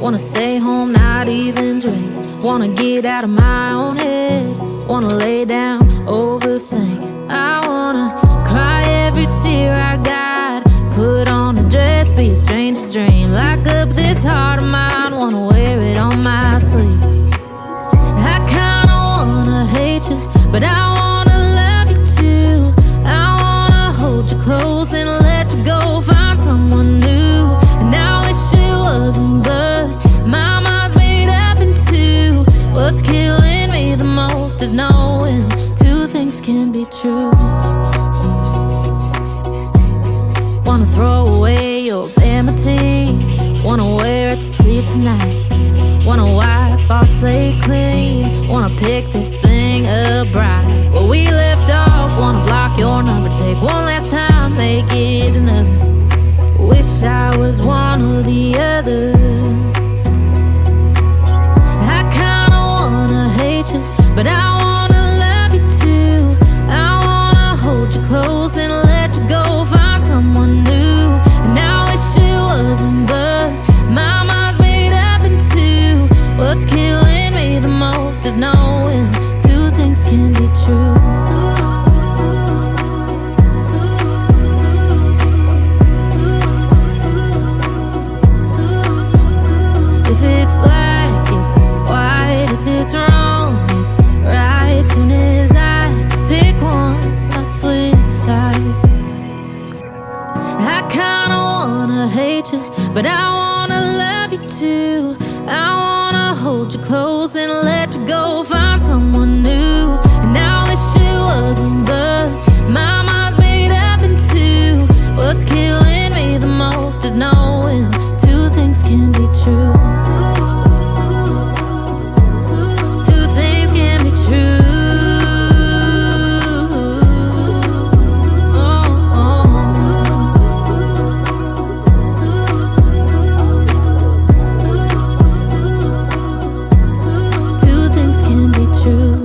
Wanna stay home, not even drink. Wanna get out of my own head. Wanna lay down, overthink. I wanna cry every tear I got. Put on a dress, be a stranger's dream. Lock up this heart of mine, wanna wear it on my sleeve. I kinda wanna hate you, but I wanna love you too. I wanna hold you close and let you go, find someone new. And I wish it wasn't, but my mind's made up in two. What's killing me the most is knowing two things can be true. Wanna throw away your vanity. Wanna wear it to sleep tonight. Wanna wipe our slate clean. Wanna pick this thing up right where we left off. Wanna block your number, take one last time, make it another. Wish I was one or the other. I kinda wanna hate you, but I wanna love you too. I wanna hold you close and let you go, find someone new. And I wish it wasn't, but my mind's made up in two. What's killing me the most is knowing two things can be true. If it's black, it's white. If it's wrong, it's right. Soon as I pick one, I switch sides. I kinda wanna hate you, but I wanna love you too. I wanna hold you close and let you go, find someone new. And I wish it wasn't, but my mind's made up in two. What's killing me the most is knowing two things can be true. Two things can be true. Two things can be true.